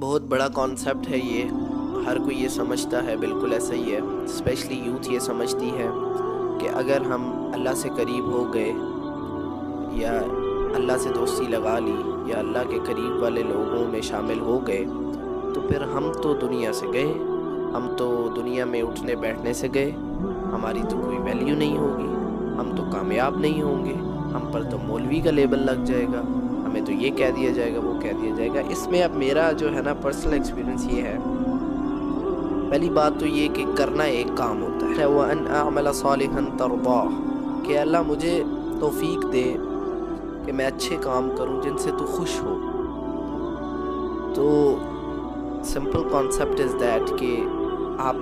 بہت بڑا کانسیپٹ ہے یہ، ہر کوئی یہ سمجھتا ہے، بالکل ایسا ہی ہے، اسپیشلی یوتھ یہ سمجھتی ہے کہ اگر ہم اللہ سے قریب ہو گئے یا اللہ سے دوستی لگا لی یا اللہ کے قریب والے لوگوں میں شامل ہو گئے تو پھر ہم تو دنیا سے گئے، ہم تو دنیا میں اٹھنے بیٹھنے سے گئے، ہماری تو کوئی ویلیو نہیں ہوگی، ہم تو کامیاب نہیں ہوں گے، ہم پر تو مولوی کا لیبل لگ جائے گا، ہمیں تو یہ کہہ دیا جائے گا، وہ کہہ دیا جائے گا۔ اس میں اب میرا جو ہے نا پرسنل ایکسپیرینس یہ ہے، پہلی بات تو یہ کہ کرنا ایک کام ہوتا ہے، وَأَنْ أَعْمَلَ صَالِحًا تَرْضَاهُ، کہ اللہ مجھے توفیق دے کہ میں اچھے کام کروں جن سے تو خوش ہو۔ تو سمپل کانسیپٹ از دیٹ کہ آپ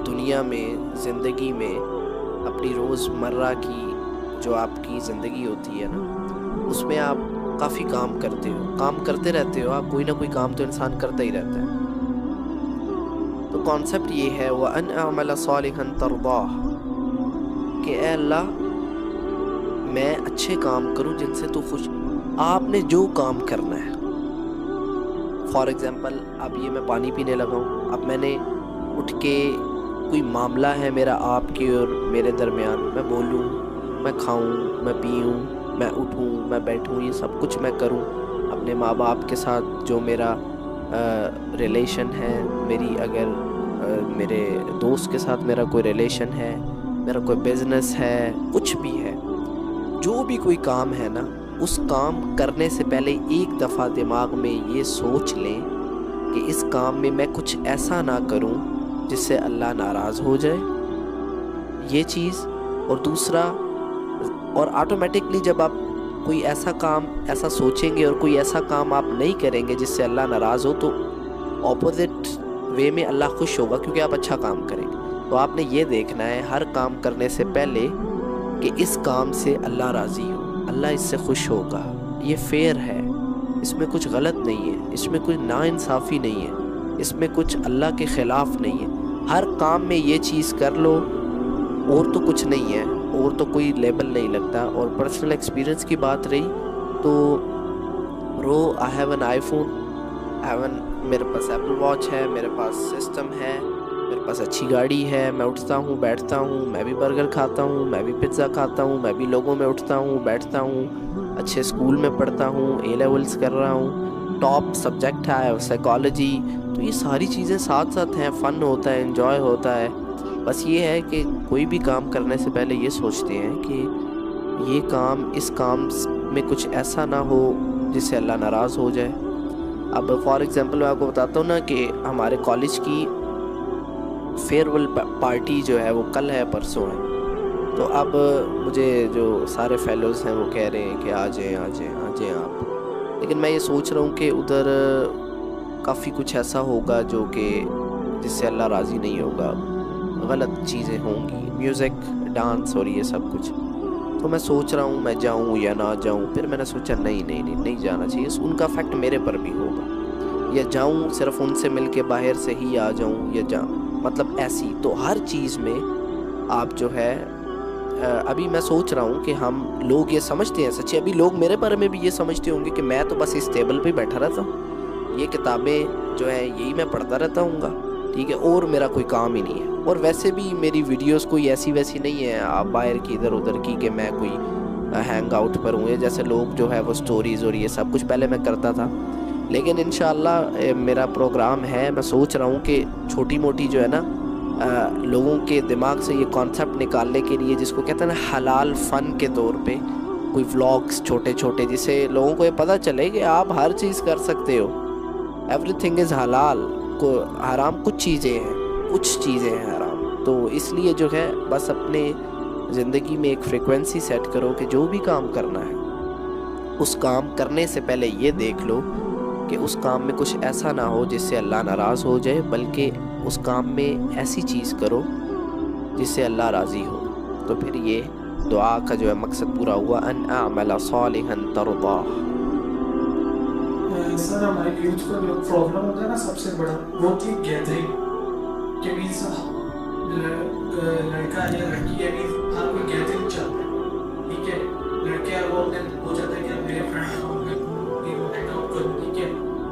دنیا میں زندگی میں اپنی روزمرہ کی جو آپ کی زندگی ہوتی ہے نا، اس میں آپ کافی کام کرتے ہو، کام کرتے رہتے ہو، آپ کوئی نہ کوئی کام تو انسان کرتا ہی رہتا ہے۔ تو کانسیپٹ یہ ہے وَأَنْ أَعْمَلَ صَالِحًا تَرْضَاهُ، کہ اے اللہ میں اچھے کام کروں جن سے تو خوش۔ آپ نے جو کام کرنا ہے، فار ایگزامپل اب یہ میں پانی پینے لگا ہوں، اب میں نے اٹھ کے کوئی معاملہ ہے میرا آپ کے اور میرے درمیان، میں بولوں، میں کھاؤں، میں پیوں، میں اٹھوں، میں بیٹھوں، یہ سب کچھ میں کروں، اپنے ماں باپ کے ساتھ جو میرا ریلیشن ہے، میری اگر میرے دوست کے ساتھ میرا کوئی ریلیشن ہے، میرا کوئی بزنس ہے، کچھ بھی ہے، جو بھی کوئی کام ہے نا، اس کام کرنے سے پہلے ایک دفعہ دماغ میں یہ سوچ لیں کہ اس کام میں میں کچھ ایسا نہ کروں جس سے اللہ ناراض ہو جائے، یہ چیز۔ اور دوسرا، اور آٹومیٹکلی جب آپ کوئی ایسا کام ایسا سوچیں گے اور کوئی ایسا کام آپ نہیں کریں گے جس سے اللہ ناراض ہو، تو اپوزٹ وے میں اللہ خوش ہوگا کیونکہ آپ اچھا کام کریں گے۔ تو آپ نے یہ دیکھنا ہے ہر کام کرنے سے پہلے کہ اس کام سے اللہ راضی ہو، اللہ اس سے خوش ہوگا، یہ فیئر ہے، اس میں کچھ غلط نہیں ہے، اس میں کچھ ناانصافی نہیں ہے، اس میں کچھ اللہ کے خلاف نہیں ہے۔ ہر کام میں یہ چیز کر لو، اور تو کچھ نہیں ہے، اور تو کوئی لیبل نہیں لگتا۔ اور پرسنل ایکسپیرینس کی بات رہی تو I have an I phone, میرے پاس ایپل واچ ہے، میرے پاس سسٹم ہے، میرے پاس اچھی گاڑی ہے، میں اٹھتا ہوں بیٹھتا ہوں، میں بھی برگر کھاتا ہوں، میں بھی پزا کھاتا ہوں، میں بھی لوگوں میں اٹھتا ہوں بیٹھتا ہوں، اچھے اسکول میں پڑھتا ہوں، اے لیولز کر رہا ہوں، ٹاپ سبجیکٹ ہے سائیکالوجی۔ تو یہ ساری چیزیں ساتھ ساتھ ہیں، فن ہوتا ہے، انجوائے ہوتا ہے۔ بس یہ ہے کہ کوئی بھی کام کرنے سے پہلے یہ سوچتے ہیں کہ یہ کام، اس کام میں کچھ ایسا نہ ہو جس سے اللہ ناراض ہو جائے۔ اب فار ایگزامپل میں آپ کو بتاتا ہوں نا کہ ہمارے کالج کی فیئر ویل پارٹی جو ہے وہ کل ہے، پرسوں ہے۔ تو اب مجھے جو سارے فیلوز ہیں وہ کہہ رہے ہیں کہ آ جائیں آ جائیں آ جائیں آپ، لیکن میں یہ سوچ رہا ہوں کہ ادھر کافی کچھ ایسا ہوگا جو کہ جس سے اللہ راضی نہیں ہوگا، غلط چیزیں ہوں گی، میوزک، ڈانس اور یہ سب کچھ۔ تو میں سوچ رہا ہوں میں جاؤں یا نہ جاؤں۔ پھر میں نے سوچا نہیں جانا چاہیے، ان کا افیکٹ میرے پر بھی ہوگا، یا جاؤں صرف ان سے مل کے باہر سے ہی آ جاؤں، یا جاؤں مطلب ایسی۔ تو ہر چیز میں آپ جو ہے ابھی میں سوچ رہا ہوں کہ ہم لوگ یہ سمجھتے ہیں، سچی ابھی لوگ میرے بارے میں بھی یہ سمجھتے ہوں گے کہ میں تو بس اس ٹیبل پہ بیٹھا رہتا ہوں، یہ کتابیں جو ہیں یہی میں پڑھتا رہتا ہوں گا، ٹھیک ہے، اور میرا کوئی کام ہی نہیں ہے۔ اور ویسے بھی میری ویڈیوز کوئی ایسی ویسی نہیں ہے آپ باہر کی ادھر ادھر کی کہ میں کوئی ہینگ آؤٹ پر ہوں، جیسے لوگ جو ہے وہ سٹوریز اور یہ سب کچھ پہلے میں کرتا تھا۔ لیکن انشاءاللہ میرا پروگرام ہے، میں سوچ رہا ہوں کہ چھوٹی موٹی جو ہے نا لوگوں کے دماغ سے یہ کانسیپٹ نکالنے کے لیے، جس کو کہتے ہیں نا حلال فن کے طور پہ، کوئی ولاگز چھوٹے چھوٹے، جس سے لوگوں کو یہ پتہ چلے کہ آپ ہر چیز کر سکتے ہو، ایوری تھنگ از حلال، کو حرام کچھ چیزیں ہیں، کچھ چیزیں ہیں حرام۔ تو اس لیے جو ہے بس اپنے زندگی میں ایک فریکوینسی سیٹ کرو کہ جو بھی کام کرنا ہے اس کام کرنے سے پہلے یہ دیکھ لو کہ اس کام میں کچھ ایسا نہ ہو جس سے اللہ ناراض ہو جائے، بلکہ اس کام میں ایسی چیز کرو جس سے اللہ راضی ہو۔ تو پھر یہ دعا کا جو ہے مقصد پورا ہوا، ان اعمل صالحا ترضاہ۔ سر ہمارے یوتھ کا جو پرابلم ہوتا ہے نا سب سے بڑا، وہ تھی گیدرنگ، کہ مینس لڑکا یا لڑکی ہے، ہر کوئی گیدرنگ چاہتا ہے، ٹھیک ہے، لڑکے وہ اپنے ہو جاتا ہے کہ میرے فرینڈ ہینگ آؤٹ کروں، ٹھیک ہے،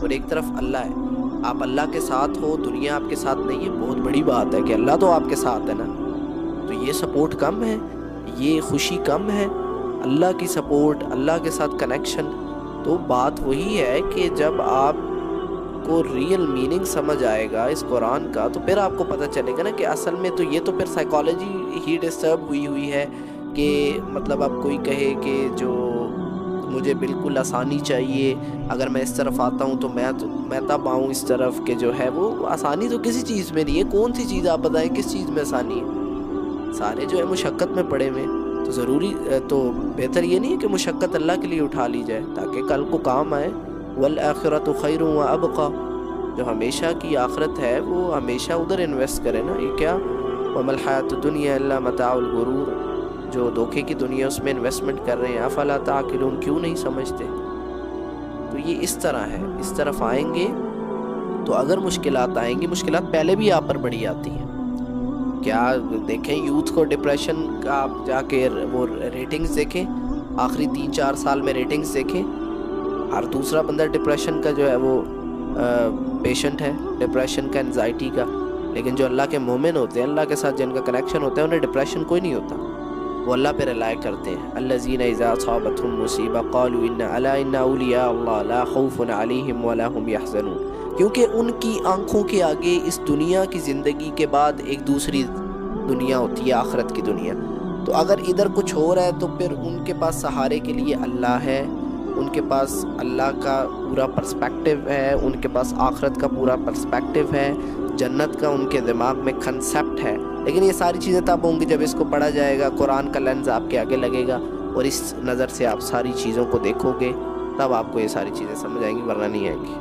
اور ایک طرف اللہ ہے. آپ اللہ کے ساتھ ہو، دنیا آپ کے ساتھ نہیں ہے، بہت بڑی بات ہے کہ اللہ تو آپ کے ساتھ ہے نا. تو یہ سپورٹ کم ہے، یہ خوشی کم ہے. اللہ کی سپورٹ، اللہ کے ساتھ کنیکشن. تو بات وہی ہے کہ جب آپ کو ریئل میننگ سمجھ آئے گا اس قرآن کا، تو پھر آپ کو پتہ چلے گا نا کہ اصل میں تو یہ تو پھر سائیکالوجی ہی ڈسٹرب ہوئی ہے کہ مطلب اب کوئی کہے کہ جو مجھے بالکل آسانی چاہیے، اگر میں اس طرف آتا ہوں تو میں تب آؤں اس طرف کہ جو ہے وہ آسانی تو کسی چیز میں نہیں ہے. کون سی چیز آپ بتائیں کس چیز میں آسانی ہے؟ سارے جو ہے مشقت میں پڑے ہوئے. تو ضروری تو بہتر یہ نہیں ہے کہ مشقت اللہ کے لیے اٹھا لی جائے تاکہ کل کو کام آئے. والآخرۃ خیر وابقیٰ، جو ہمیشہ کی آخرت ہے وہ ہمیشہ ادھر انویسٹ کرے نا. یہ کیا وما الحیاۃ الدنیا الا متاع الغرور، جو دھوکے کی دنیا اس میں انویسٹمنٹ کر رہے ہیں. افلا تعقلون، کیوں نہیں سمجھتے؟ تو یہ اس طرح ہے. اس طرف آئیں گے تو اگر مشکلات آئیں گی، مشکلات پہلے بھی آپ پر بڑی آتی ہیں. کیا دیکھیں یوتھ کو ڈپریشن کا، آپ جا کے وہ ریٹنگز دیکھیں، آخری 3-4 سال میں ریٹنگز دیکھیں. ہر دوسرا بندہ ڈپریشن کا جو ہے وہ پیشنٹ ہے، ڈپریشن کا، انزائٹی کا. لیکن جو اللہ کے مومن ہوتے ہیں، اللہ کے ساتھ جن کا کنیکشن ہوتا ہے، انہیں ڈپریشن کوئی نہیں ہوتا. وہ اللہ پہ ریلائی کرتے ہیں. الذین اذا اصابتهم مصیبہ قالوا ان اولیاء اللہ لا خوف علیہم ولا هم یحزنون. کیونکہ ان کی آنکھوں کے آگے اس دنیا کی زندگی کے بعد ایک دوسری دنیا ہوتی ہے، آخرت کی دنیا. تو اگر ادھر کچھ ہو رہا ہے تو پھر ان کے پاس سہارے کے لیے اللہ ہے، ان کے پاس اللہ کا پورا پرسپیکٹیو ہے، ان کے پاس آخرت کا پورا پرسپیکٹیو ہے، جنت کا ان کے دماغ میں کنسیپٹ ہے. لیکن یہ ساری چیزیں تب ہوں گی جب اس کو پڑھا جائے گا، قرآن کا لینز آپ کے آگے لگے گا اور اس نظر سے آپ ساری چیزوں کو دیکھو گے، تب آپ کو یہ ساری چیزیں سمجھ آئیں گی، ورنہ نہیں آئیں گی.